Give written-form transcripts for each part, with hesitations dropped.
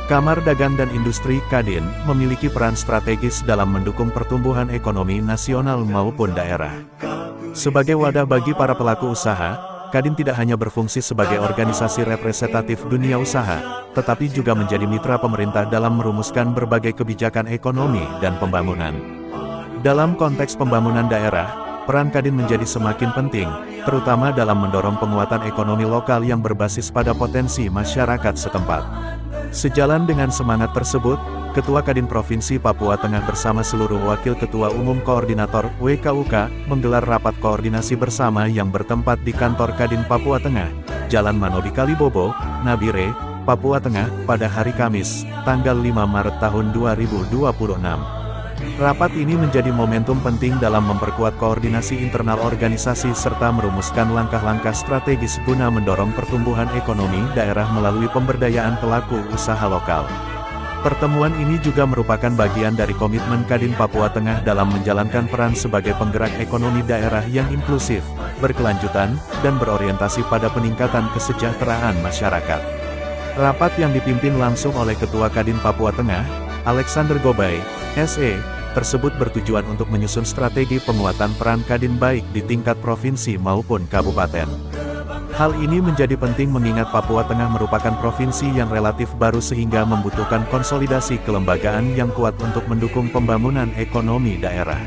Kamar Dagang dan Industri Kadin memiliki peran strategis dalam mendukung pertumbuhan ekonomi nasional maupun daerah. Sebagai wadah bagi para pelaku usaha, Kadin tidak hanya berfungsi sebagai organisasi representatif dunia usaha, tetapi juga menjadi mitra pemerintah dalam merumuskan berbagai kebijakan ekonomi dan pembangunan. Dalam konteks pembangunan daerah, peran Kadin menjadi semakin penting, terutama dalam mendorong penguatan ekonomi lokal yang berbasis pada potensi masyarakat setempat. Sejalan dengan semangat tersebut, Ketua Kadin Provinsi Papua Tengah bersama seluruh Wakil Ketua Umum Koordinator WKUK menggelar rapat koordinasi bersama yang bertempat di kantor Kadin Papua Tengah, Jalan Manobi Kalibobo, Nabire, Papua Tengah, pada hari Kamis, tanggal 5 Maret tahun 2026. Rapat ini menjadi momentum penting dalam memperkuat koordinasi internal organisasi serta merumuskan langkah-langkah strategis guna mendorong pertumbuhan ekonomi daerah melalui pemberdayaan pelaku usaha lokal. Pertemuan ini juga merupakan bagian dari komitmen Kadin Papua Tengah dalam menjalankan peran sebagai penggerak ekonomi daerah yang inklusif, berkelanjutan, dan berorientasi pada peningkatan kesejahteraan masyarakat. Rapat yang dipimpin langsung oleh Ketua Kadin Papua Tengah, Alexander Gobay, SE, tersebut bertujuan untuk menyusun strategi penguatan peran Kadin baik di tingkat provinsi maupun kabupaten. Hal ini menjadi penting mengingat Papua Tengah merupakan provinsi yang relatif baru sehingga membutuhkan konsolidasi kelembagaan yang kuat untuk mendukung pembangunan ekonomi daerah.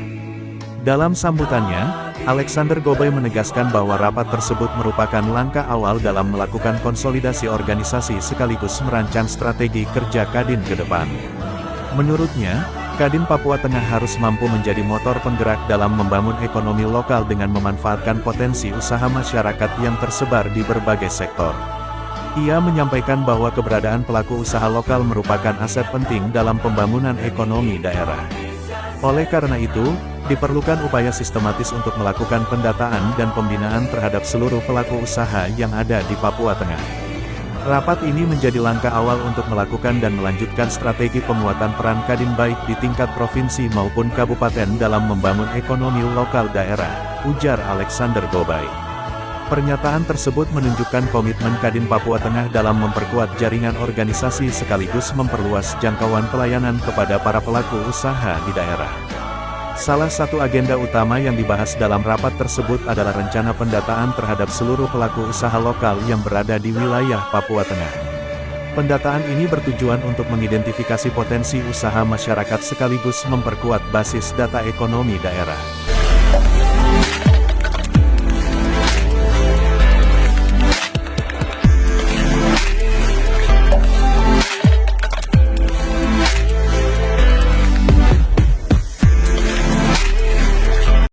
Dalam sambutannya, Alexander Gobay menegaskan bahwa rapat tersebut merupakan langkah awal dalam melakukan konsolidasi organisasi sekaligus merancang strategi kerja Kadin ke depan. Menurutnya, Kadin Papua Tengah harus mampu menjadi motor penggerak dalam membangun ekonomi lokal dengan memanfaatkan potensi usaha masyarakat yang tersebar di berbagai sektor. Ia menyampaikan bahwa keberadaan pelaku usaha lokal merupakan aset penting dalam pembangunan ekonomi daerah. Oleh karena itu, diperlukan upaya sistematis untuk melakukan pendataan dan pembinaan terhadap seluruh pelaku usaha yang ada di Papua Tengah. Rapat ini menjadi langkah awal untuk melakukan dan melanjutkan strategi penguatan peran Kadin baik di tingkat provinsi maupun kabupaten dalam membangun ekonomi lokal daerah, ujar Alexander Gobay. Pernyataan tersebut menunjukkan komitmen Kadin Papua Tengah dalam memperkuat jaringan organisasi sekaligus memperluas jangkauan pelayanan kepada para pelaku usaha di daerah. Salah satu agenda utama yang dibahas dalam rapat tersebut adalah rencana pendataan terhadap seluruh pelaku usaha lokal yang berada di wilayah Papua Tengah. Pendataan ini bertujuan untuk mengidentifikasi potensi usaha masyarakat sekaligus memperkuat basis data ekonomi daerah.